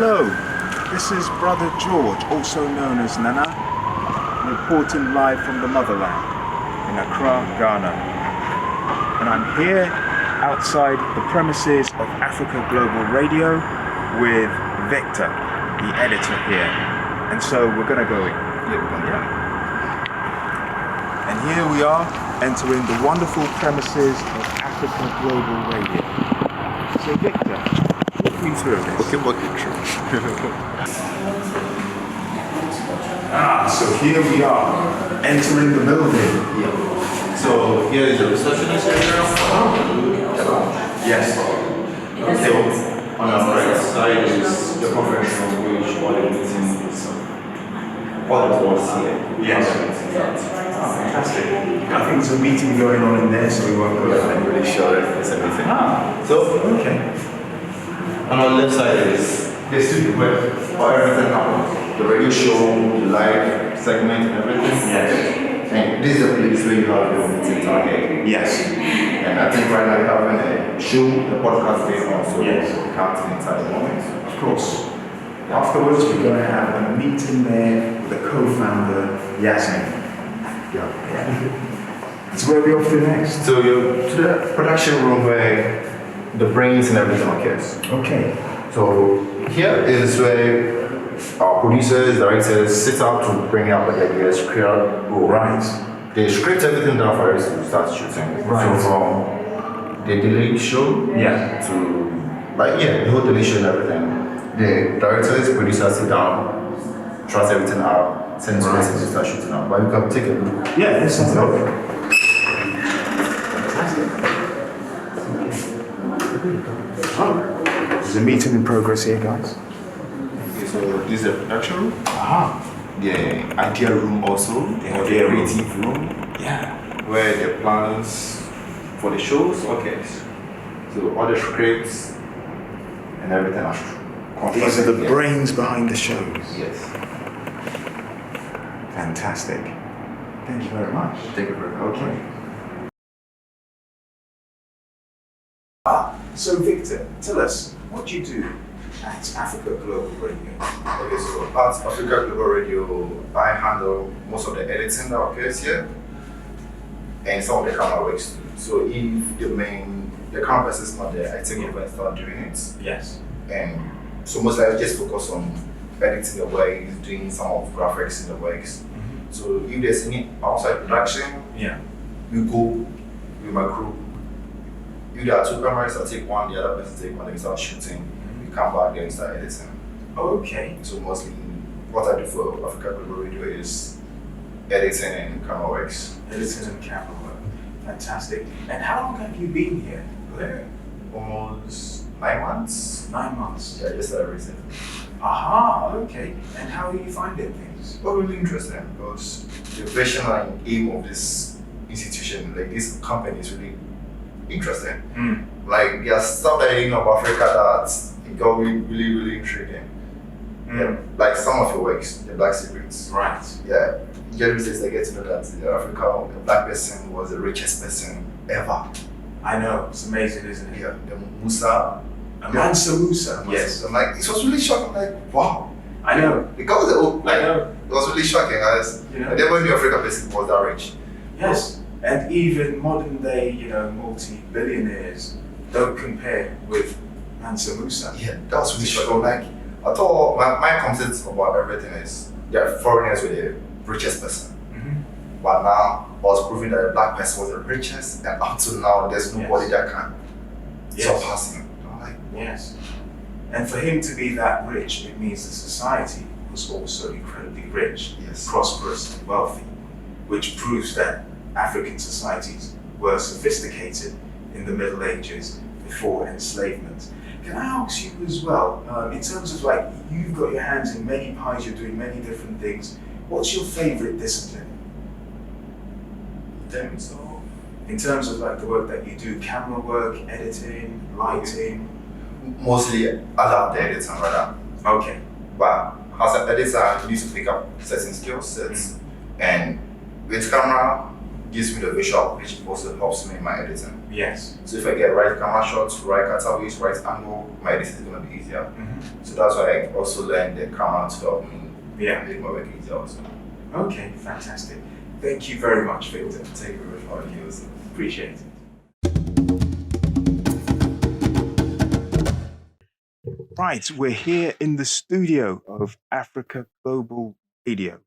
Hello, this is Brother Jeorge, also known as Nana, reporting live from the motherland in Accra, Ghana. And I'm here outside the premises of Africa Global Radio with Victor, the editor here. And so we're gonna go in. And here we are entering the wonderful premises of Africa Global Radio. So Victor, walk me through this. So here we are, entering the building. Yeah. So here is the receptionist area. Yes. Okay. On our right side is the conference room, which all the meetings is all the boards here. Yes. Fantastic. I think there's a meeting going on in there, so we won't go there. I'm really sure it's everything. So Okay. on our left side is the studio where everything happens. The radio show, the live segment and everything. Yes. And this is a place where you have your meetings out here. Yes. And I think right now you're having a show, the podcast day on, so Yes. you can't inside the moment. Of course. Afterwards, we're going to have a meeting there with the co-founder, Yasmin. Yeah. So where are we off to next? So you're to the production room where the brains and everything occurs. Okay. So here is where our producers, directors sit out to bring up the ideas, create Right. They script everything down for us to start shooting. Right. So from the delay show Yeah. to the whole delay show and everything. The directors, producers sit down, trust everything out, send to us to start shooting out. But you can take a look. Yeah, this is lovely. There's a meeting in progress here, guys. Okay, so this is the production room. Aha. The idea room also. They have the Idea room. creative room. Yeah. Where the plans for the shows occurs. So all the scripts and everything are These are the Yeah. brains behind the shows. Yes. Fantastic. Thank you very much. Thank you very much. Okay. So Victor, tell us, what do you do at Africa Global Radio? Okay, so at Africa Global Radio, I handle most of the editing that occurs here and some of the camera works too. So if the camera person is not there, I take over and start doing it. Yes. And so mostly I just focus on editing the works, doing some of graphics in the works. So if there's any outside production, Yeah. we go with my crew. If there are two cameras, I take one, the other person take one, then we start shooting. We come back, then we start editing. Okay. So mostly what I do for Africa Global Radio is editing and camera works. Editing and camera work. Fantastic. And how long have you been here? Almost 9 months. 9 months. Yeah, just everything. Aha, okay. And how are you finding things? But really interesting because the vision and aim of this institution, like this company, is really interesting. Like there's stuff that you know about Africa that got really intriguing. Yeah, like some of your works, the Black Secrets. Right. Yeah, Jeorge says they get to know that in Africa, the black person was the richest person ever. I know, it's amazing, isn't it? Yeah, the Musa. Mansa Musa. Yes, I'm like, it was really shocking. Like, wow. I know. Because the old, like, I know. it was really shocking, guys. You know? I never knew African person was that rich. Yes. And even modern day, multi-billionaires don't compare with Mansa Musa. Yeah, that was really shocking. Like, I thought my concept about everything is that foreigners were the richest person. But now I was proving that the black person was the richest, and up to now there's nobody that can surpass him. I'm like, Yes. And for him to be that rich, it means the society was also incredibly rich, yes. prosperous, and wealthy, which proves that African societies were sophisticated in the Middle Ages before enslavement. Can I ask you as well, in terms of like, you've got your hands in many pies, you're doing many different things, what's your favorite discipline? In terms of like the work that you do, camera work, editing, lighting? Mostly I love the editing rather. Okay. But as an editor, you need to pick up certain skill sets. And with camera, gives me the visual, which also helps me in my editing. Yes. So if I get right camera shots, right cutaways, right angle, my editing is going to be easier. Mm-hmm. So that's why I also learned the camera to help me make my work easier also. Okay, fantastic. Thank you very much, Victor. Thank you very much for you also. Appreciate it. Right, we're here in the studio of Africa Global Radio.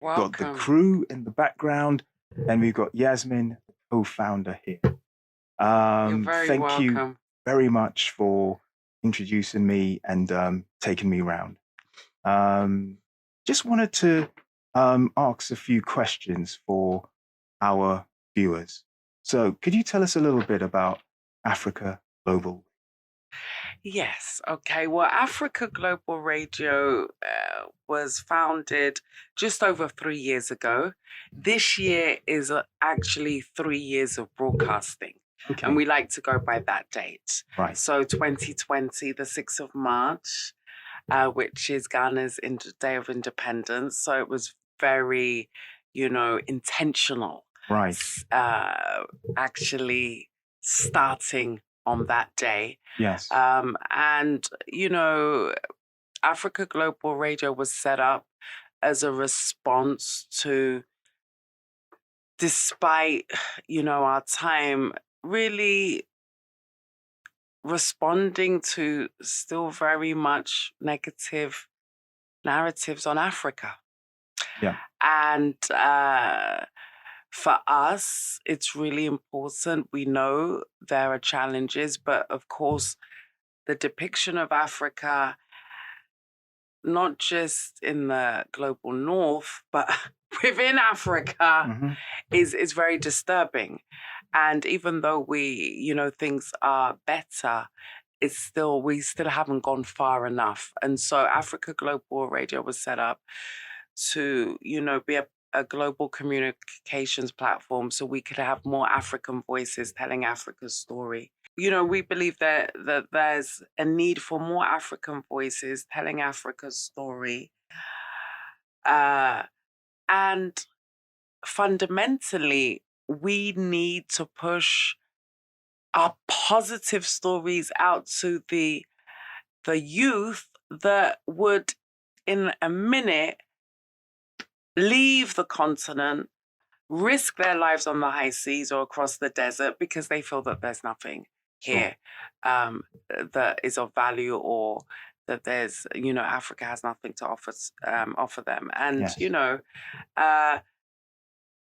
Welcome. Got the crew in the background, and we've got Yasmin, the co-founder here. You're very thank welcome. you very much for introducing me and taking me around. Just wanted to ask a few questions for our viewers. So could you tell us a little bit about Africa Global? Yes. Okay. Well, Africa Global Radio was founded just over 3 years ago. This year is actually 3 years of broadcasting. Okay. And we like to go by that date. Right. So 2020, the 6th of March, which is Ghana's Day of Independence. So it was very, intentional. Right. Actually starting on that day. Yes. And, Africa Global Radio was set up as a response to, despite, our time really responding to still very much negative narratives on Africa. Yeah. And for us, it's really important. We know there are challenges, but of course, the depiction of Africa, not just in the global north, but within Africa, is very disturbing. And even though things are better, we still haven't gone far enough. And so Africa Global Radio was set up to, be a global communications platform so we could have more African voices telling Africa's story. We believe that there's a need for more African voices telling Africa's story. And fundamentally, we need to push our positive stories out to the youth that would, in a minute, leave the continent, risk their lives on the high seas or across the desert because they feel that there's nothing here that is of value, or that there's, Africa has nothing to offer them. And, Yes.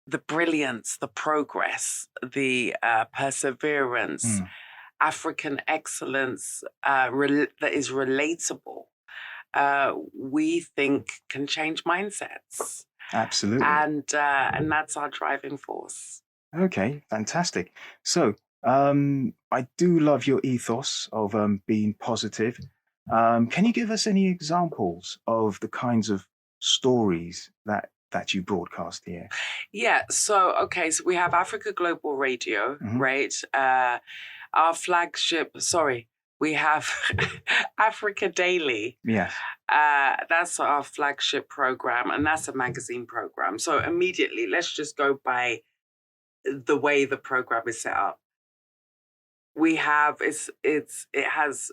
The brilliance, the progress, the perseverance, African excellence that is relatable, we think can change mindsets. Absolutely. And that's our driving force. Okay, fantastic. So I do love your ethos of being positive. Can you give us any examples of the kinds of stories that you broadcast here? Yeah, so we have Africa Global Radio, right? Our flagship, we have Africa Daily. Yes. That's our flagship program, and that's a magazine program. So immediately, let's just go by the way the program is set up. We have it has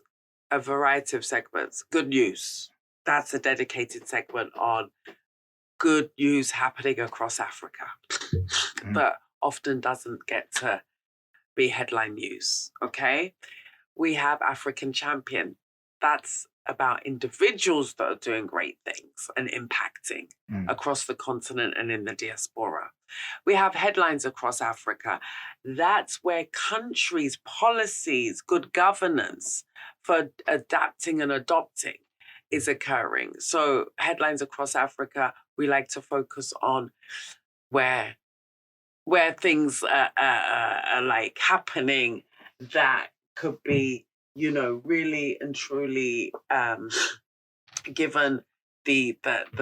a variety of segments. Good news. That's a dedicated segment on good news happening across Africa, but often doesn't get to be headline news. Okay. We have African Champion. That's about individuals that are doing great things and impacting across the continent and in the diaspora. We have Headlines Across Africa. That's where countries' policies, good governance for adapting and adopting is occurring. So Headlines Across Africa, we like to focus on where things are like happening that could be, really and truly given the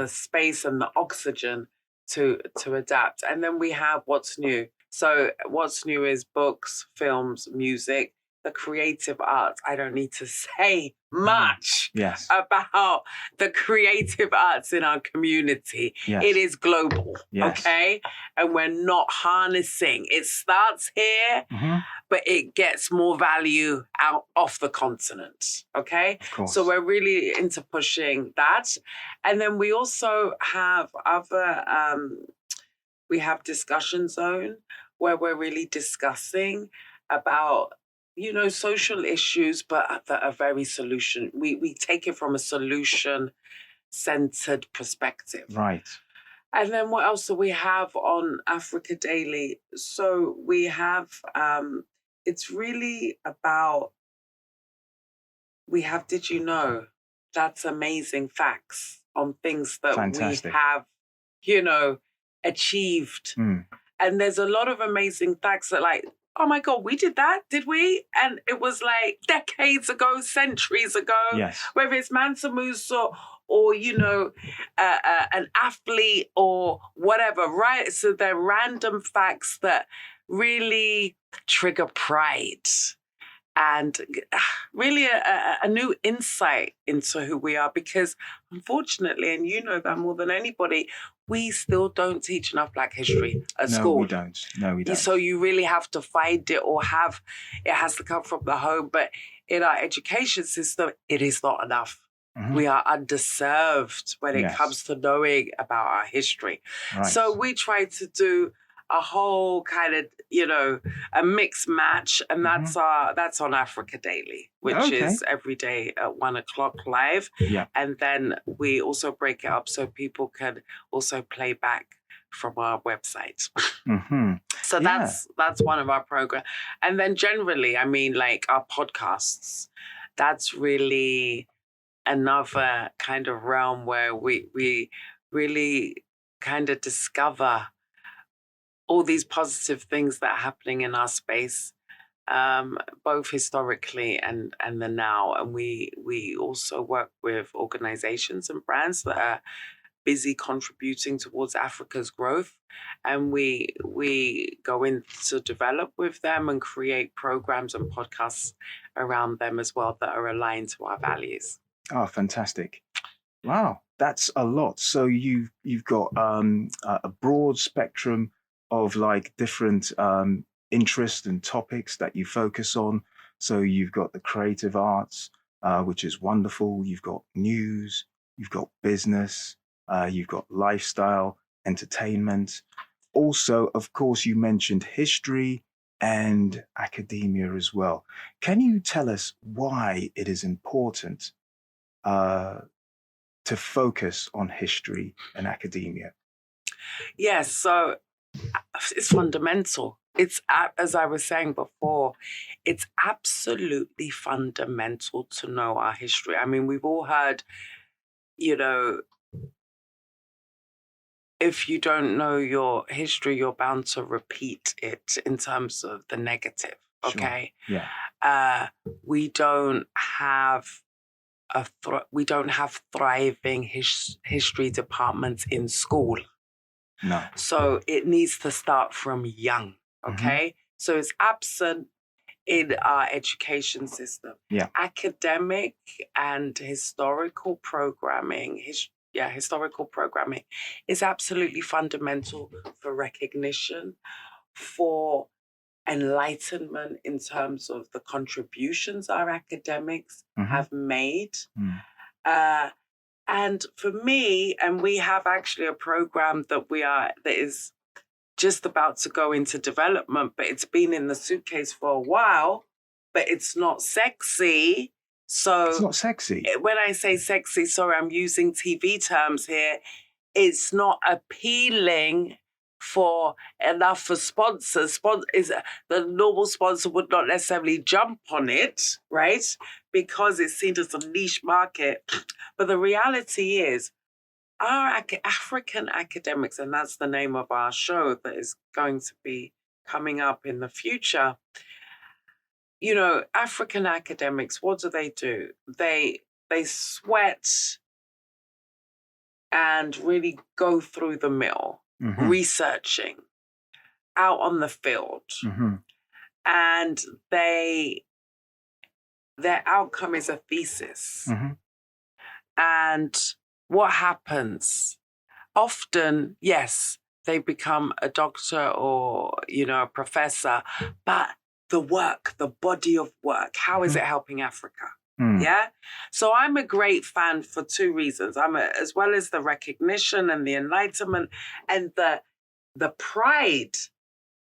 space and the oxygen to adapt. And then we have What's New. So What's New is books, films, music, the creative arts, I don't need to say much Yes. about the creative arts in our community. Yes. It is global, Yes. okay? And we're not harnessing. It starts here, but it gets more value out off the continent, okay? Of course. So we're really into pushing that. And then we also have we have discussion zone where we're really discussing about, social issues, but that are very solution. We take it from a solution-centered perspective. Right. And then what else do we have on Africa Daily? So we have, it's really about, we have Did You Know? That's amazing facts on things that Fantastic. we have, achieved. And there's a lot of amazing facts that oh my God, we did that, did we? And it was like decades ago, centuries ago. Yes. Whether it's Mansa Musa or an athlete or whatever, right? So they're random facts that really trigger pride and really a new insight into who we are. Because unfortunately, and you know that more than anybody, we still don't teach enough Black history at school. No, we don't. So you really have to find it it has to come from the home. But in our education system, it is not enough. We are underserved when it comes to knowing about our history. Right. So we try to do a whole kind of, a mixed match. And that's on Africa Daily, which is every day at 1:00 live. Yeah. And then we also break it up so people can also play back from our website. So that's one of our programs. And then generally, our podcasts, that's really another kind of realm where we really kind of discover all these positive things that are happening in our space, both historically and the now. And we also work with organizations and brands that are busy contributing towards Africa's growth. And we go in to develop with them and create programs and podcasts around them as well that are aligned to our values. Oh, fantastic. Wow, that's a lot. So you've got a broad spectrum of different interests and topics that you focus on. So you've got the creative arts, which is wonderful. You've got news, you've got business, you've got lifestyle, entertainment. Also, of course, you mentioned history and academia as well. Can you tell us why it is important to focus on history and academia? Yes, so it's fundamental. It's, as I was saying before, it's absolutely fundamental to know our history. We've all heard, if you don't know your history, you're bound to repeat it in terms of the negative, okay? Sure. Yeah. We don't have thriving history departments in school. No. So it needs to start from young, okay? So it's absent in our education system. Yeah. Academic and historical programming, historical programming is absolutely fundamental for recognition, for enlightenment in terms of the contributions our academics have made. And for me, and we have actually a program that is just about to go into development, but it's been in the suitcase for a while, but it's not sexy. So it's not sexy. When I say sexy, sorry, I'm using TV terms here. It's not appealing for enough for sponsors. The normal sponsor would not necessarily jump on it, right? Because it's seen as a niche market. But the reality is, our African academics, and that's the name of our show that is going to be coming up in the future. African academics, what do? They sweat and really go through the mill, researching out on the field. And they their outcome is a thesis. Mm-hmm. And what happens? Often, yes, they become a doctor or, a professor, but the work, the body of work, how is it helping Africa? Yeah. So I'm a great fan for two reasons. As well as the recognition and the enlightenment and the pride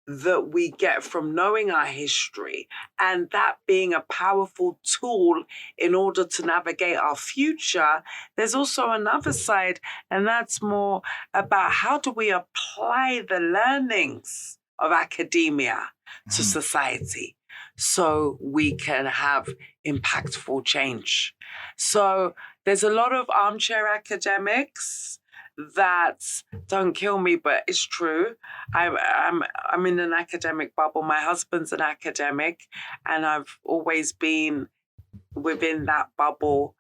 that we get from knowing our history, and that being a powerful tool in order to navigate our future. There's also another side, and that's more about how do we apply the learnings of academia to society so we can have impactful change. So there's a lot of armchair academics that, don't kill me, but it's true. I'm in an academic bubble. My husband's an academic, and I've always been within that bubble,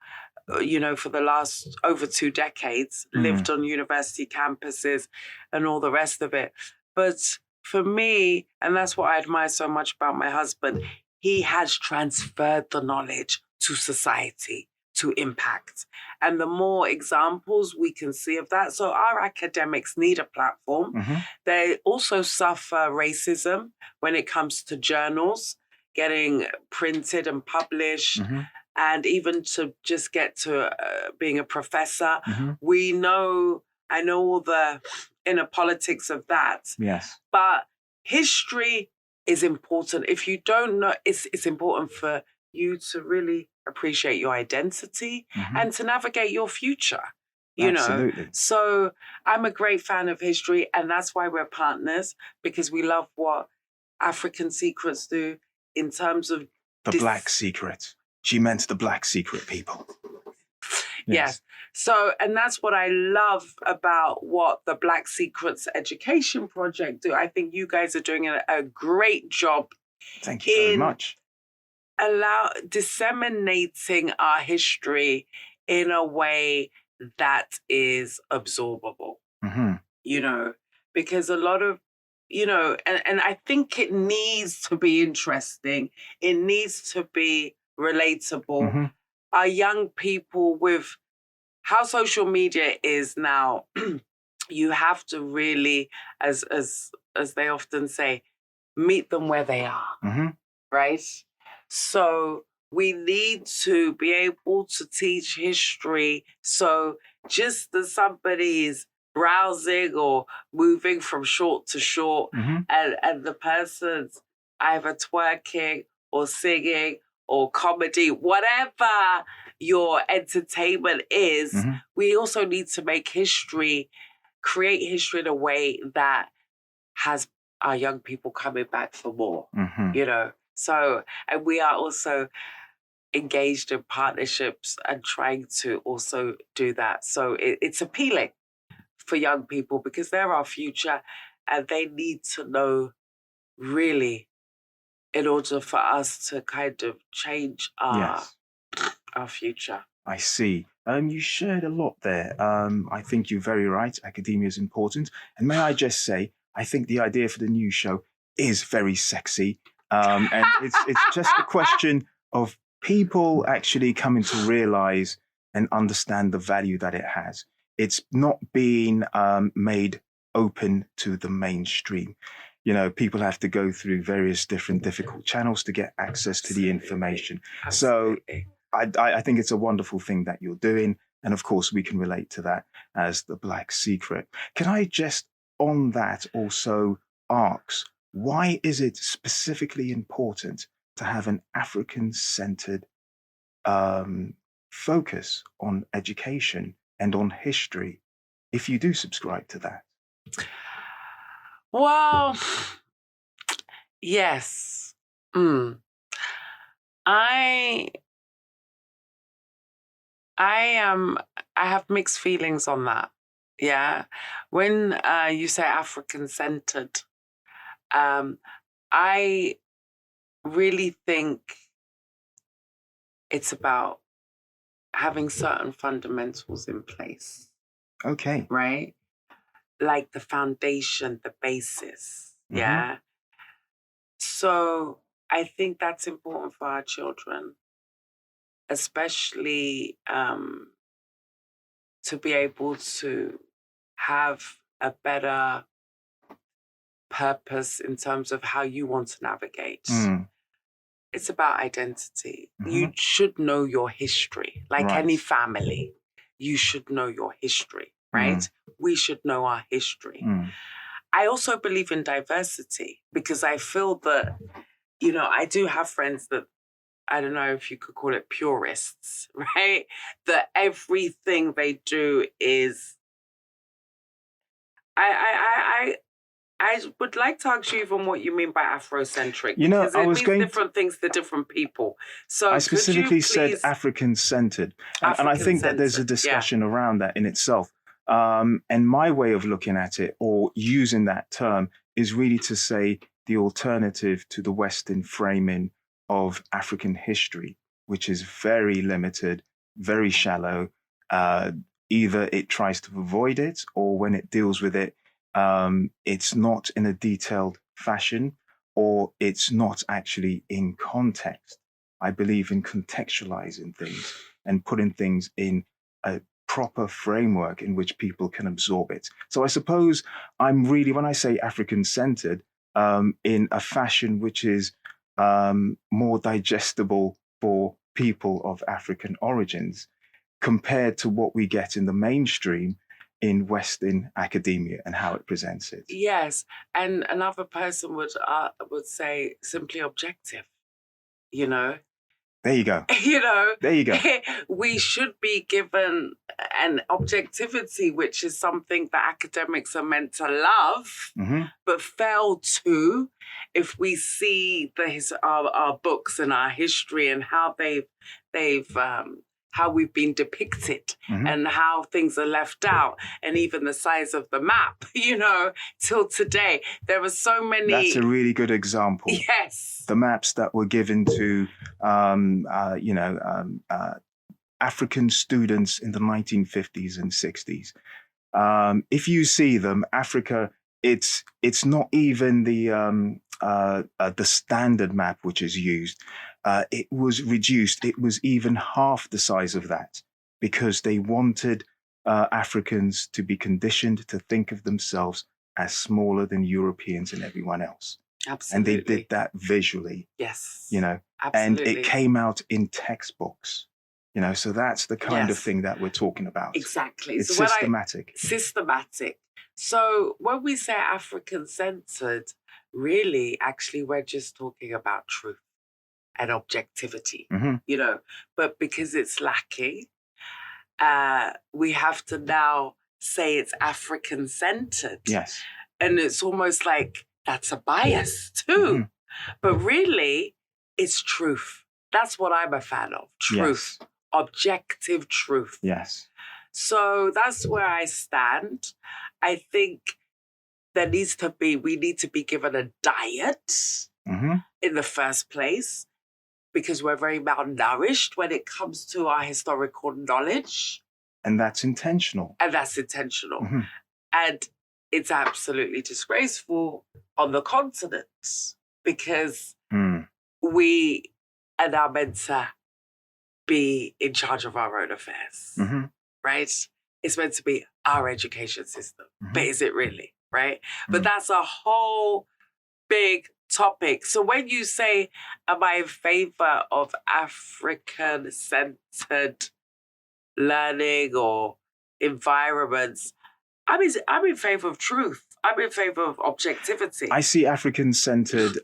for the last over 2 decades, lived on university campuses and all the rest of it. But for me, and that's what I admire so much about my husband, he has transferred the knowledge to society, to impact. And the more examples we can see of that, so our academics need a platform. They also suffer racism when it comes to journals getting printed and published, and even to just get to being a professor. I know all the inner politics of that. Yes. But history is important. If you don't know, it's important for you to really appreciate your identity and to navigate your future, Absolutely. So I'm a great fan of history, and that's why we're partners, because we love what African Secrets do in terms of the Black Secret. She meant the Black Secret people. Yes. So, and that's what I love about what the Black Secrets Education Project do. I think you guys are doing a great job. Thank you very much. Disseminating our history in a way that is absorbable, because a lot of, and I think it needs to be interesting. It needs to be relatable. Our young people, with how social media is now, you have to really, as they often say, meet them where they are, right? So we need to be able to teach history. So just as somebody is browsing or moving from short to short, and the person's either twerking or singing or comedy, whatever your entertainment is, we also need to make history, create history in a way that has our young people coming back for more, So, and we are also engaged in partnerships and trying to also do that. So it's appealing for young people because they're our future and they need to know really in order for us to kind of change our future. I see. You shared a lot there. I think you're very right. Academia is important. And may I just say, I think the idea for the new show is very sexy. And it's just a question of people actually coming to realize and understand the value that it has. It's not being made open to the mainstream. People have to go through various different difficult channels to get access to the information. Absolutely. So I think it's a wonderful thing that you're doing. And of course, we can relate to that as the Black Secret. Can I just on that also ask, why is it specifically important to have an African-centered focus on education and on history, if you do subscribe to that? Well, yes. I have mixed feelings on that. Yeah. When you say African-centered, I really think it's about having certain fundamentals in place. Okay. Right? Like the foundation, the basis. Yeah. So I think that's important for our children. especially to be able to have a better purpose in terms of how you want to navigate. It's about identity. You should know your history. Like any family, you should know your history, right? We should know our history. I also believe in diversity because I feel that, I do have friends that, I don't know if you could call it purists, right? That everything they do is, I would like to ask you even what you mean by Afrocentric. Because it means different things to different people. So I specifically said African-centered. And I think that there's a discussion around that in itself. And my way of looking at it or using that term is really to say the alternative to the Western framing of African history, which is very limited, very shallow. Either it tries to avoid it, or when it deals with it, it's not in a detailed fashion, or it's not actually in context. I believe in contextualizing things and putting things in a proper framework in which people can absorb it. So I suppose I'm really, when I say African-centered, in a fashion which is more digestible for people of African origins compared to what we get in the mainstream in Western academia and how it presents it. Yes, and another person would say simply objective, There you go. There you go. We should be given an objectivity, which is something that academics are meant to love, but fail to if we see our books and our history and how how we've been depicted and how things are left out, and even the size of the map, till today. There are so many. That's a really good example. Yes. The maps that were given to, African students in the 1950s and 60s. If you see them, Africa, it's not even the standard map which is used. It was reduced. It was even half the size of that because they wanted Africans to be conditioned to think of themselves as smaller than Europeans and everyone else. Absolutely. And they did that visually. Yes. Absolutely. And it came out in textbooks. So that's the kind of thing that we're talking about. Exactly. It's systematic. Systematic. So when we say African-centered, really, actually, we're just talking about truth and objectivity, but because it's lacking, we have to now say it's African-centered. Yes. And it's almost like that's a bias too. But really, it's truth. That's what I'm a fan of. Truth. Yes. Objective truth. Yes. So that's where I stand. I think we need to be given a diet in the first place, because we're very malnourished when it comes to our historical knowledge. And that's intentional. And it's absolutely disgraceful on the continent because we are now meant to be in charge of our own affairs, right? It's meant to be our education system, but is it really, right? But that's a whole big topic. So when you say, am I in favor of African-centered learning or environments, I'm in favor of truth. I'm in favor of objectivity. I see African-centered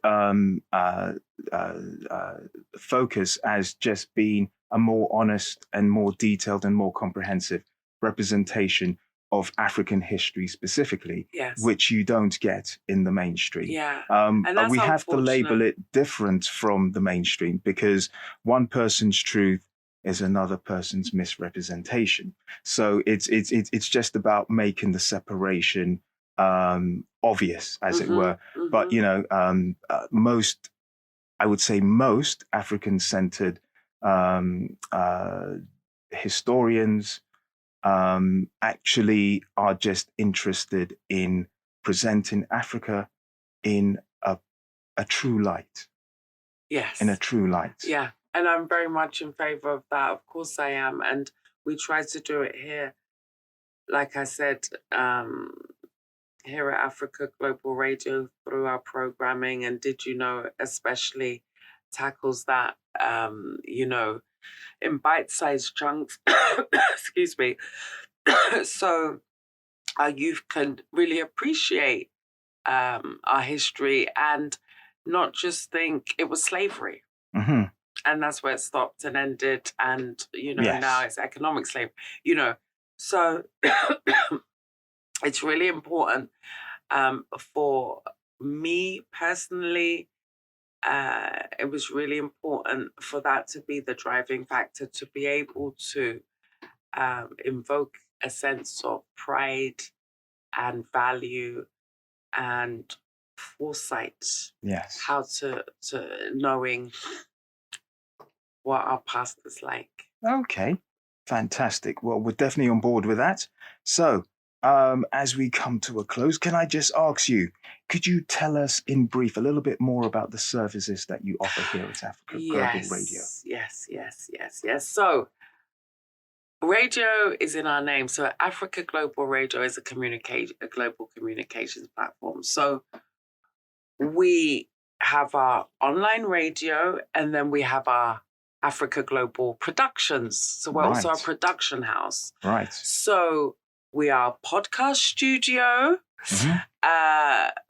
focus as just being a more honest and more detailed and more comprehensive representation of African history specifically, which you don't get in the mainstream. Yeah. And that's we have to label it different from the mainstream because one person's truth is another person's misrepresentation. So it's just about making the separation obvious, as it were. But most African-centered historians actually are just interested in presenting Africa in a true light. Yes. In a true light. Yeah. And I'm very much in favor of that. Of course I am. And we try to do it here. Like I said, here at Africa Global Radio through our programming. And Did You Know especially tackles that, in bite-sized chunks. Excuse me. So our youth can really appreciate our history and not just think it was slavery. Mm-hmm. And that's where it stopped and ended. And, Yes. now it's economic slavery, So it's really important for me personally. It was really important for that to be the driving factor, to be able to invoke a sense of pride and value and foresight. Yes. How to knowing what our past is like. Okay, fantastic. Well, we're definitely on board with that. So, as we come to a close, can I just ask you, could you tell us in brief a little bit more about the services that you offer here at Africa Global Radio? Yes. So, radio is in our name. So, Africa Global Radio is a global communications platform. So, we have our online radio, and then we have our Africa Global Productions. So we're also a production house. Right. So we are a podcast studio. Mm-hmm.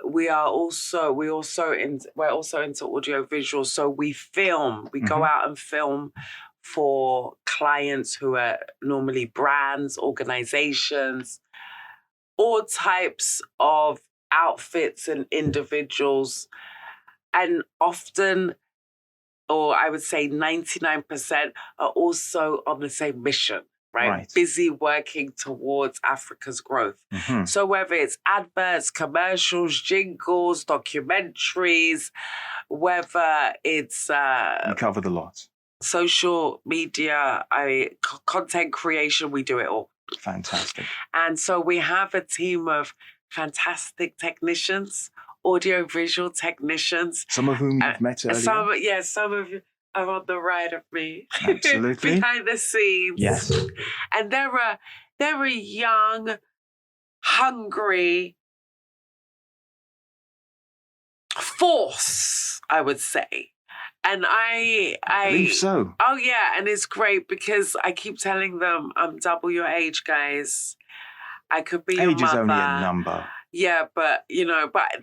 We're also into audio visual. So we film. We go out and film for clients who are normally brands, organizations, all types of outfits and individuals, and often, or I would say 99%, are also on the same mission, right? Busy working towards Africa's growth. Mm-hmm. So whether it's adverts, commercials, jingles, documentaries, whether it's you cover the lot. Social media, content creation, we do it all. Fantastic. And so we have a team of fantastic technicians, audio-visual technicians. Some of whom you've met earlier. Some of you are on the right of me. Absolutely. Behind the scenes. Yes. And they're a young, hungry force, I would say. And I believe so. Oh yeah, and it's great because I keep telling them I'm double your age, guys. I could be your mother. Age is only a number. Yeah, but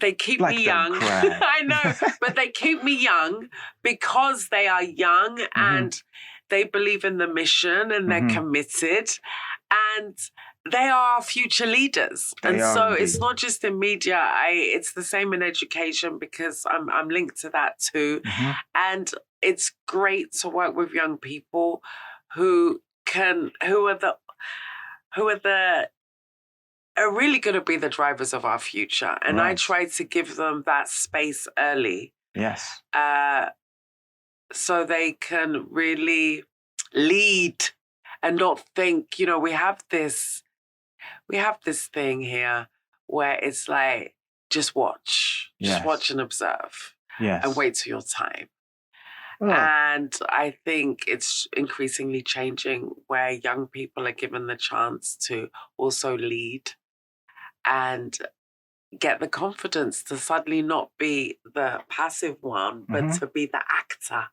they keep me young. I know, but they keep me young because they are young and they believe in the mission and they're committed, and they are our future leaders. It's not just in media. It's the same in education because I'm linked to that too. And it's great to work with young people who are really going to be the drivers of our future. And I try to give them that space early. Yes. So they can really lead and not think, we have this thing here where it's like, just watch. Just watch and observe. Yes. And wait till your time. Oh. And I think it's increasingly changing where young people are given the chance to also lead and get the confidence to suddenly not be the passive one, but to be the actor.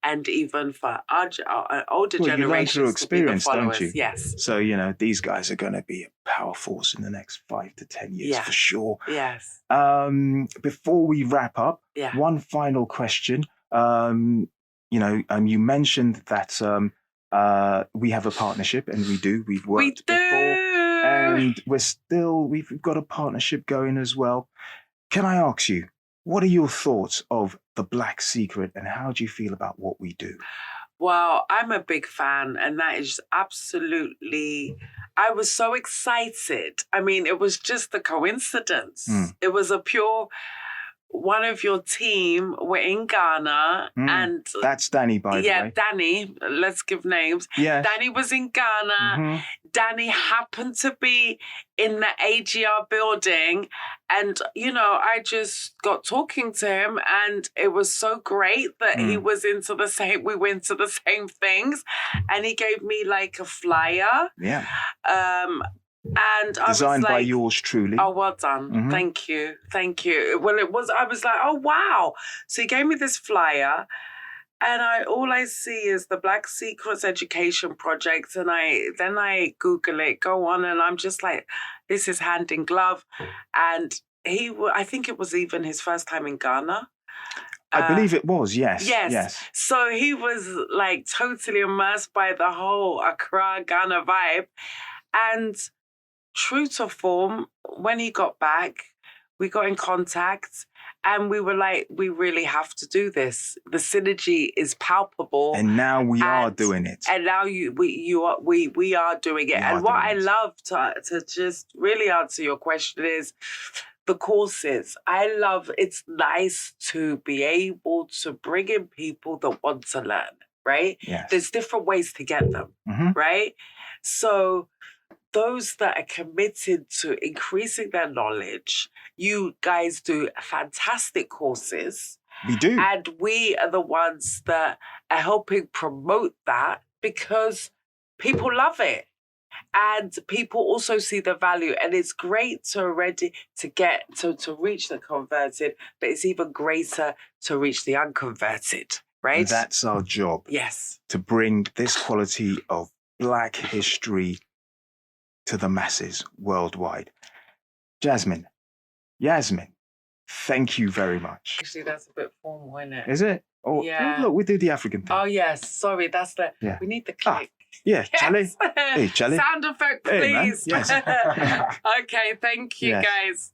And even for our older generations, you learn through experience, to be the don't you? Yes. So, these guys are going to be a power force in the next 5 to 10 years for sure. Yes. Before we wrap up, one final question. You mentioned that we have a partnership, and we've worked before, and we've got a partnership going as well. Can I ask you, what are your thoughts of The Black Secret, and how do you feel about what we do? Well, I'm a big fan, and that is absolutely... I was so excited. I mean, it was just a coincidence. It was a pure... one of your team were in Ghana and That's Danny, by the way. Danny, let's give names. Yes. Danny was in Ghana. Danny happened to be in the AGR building. And, you know, I just got talking to him and it was so great that he was into the same, we went to the same things. And he gave me like a flyer. Yeah. And I was Designed by like, yours truly. oh, well done. Thank you. Thank you. Well, I was like, oh, wow. So he gave me this flyer. And all I see is the Black Secrets Education Project. And then I Google it, go on, and I'm just like, this is hand in glove. And I think it was even his first time in Ghana. I believe it was, yes. Yes. So he was like totally immersed by the whole Accra, Ghana vibe. And true to form, when he got back, we got in contact and we were like, we really have to do this. The synergy is palpable. And now we are doing it. And now we are doing it. And what I love to just really answer your question is the courses. It's nice to be able to bring in people that want to learn, right? Yes. There's different ways to get them, right? So those that are committed to increasing their knowledge, you guys do fantastic courses. We do. And we are the ones that are helping promote that because people love it. And people also see the value. And it's great to reach the converted, but it's even greater to reach the unconverted, right? And that's our job. Yes. To bring this quality of Black history to the masses worldwide. Yasmin, thank you very much. Actually, that's a bit formal, isn't it? Is it? Oh, yeah. Look, we do the African thing. Oh, yes. Sorry, that's we need the click. Yeah, Yes. Charlie. Hey, Charlie. Sound effect, Hey, man. please. Yes. Okay, thank you, Yes. guys.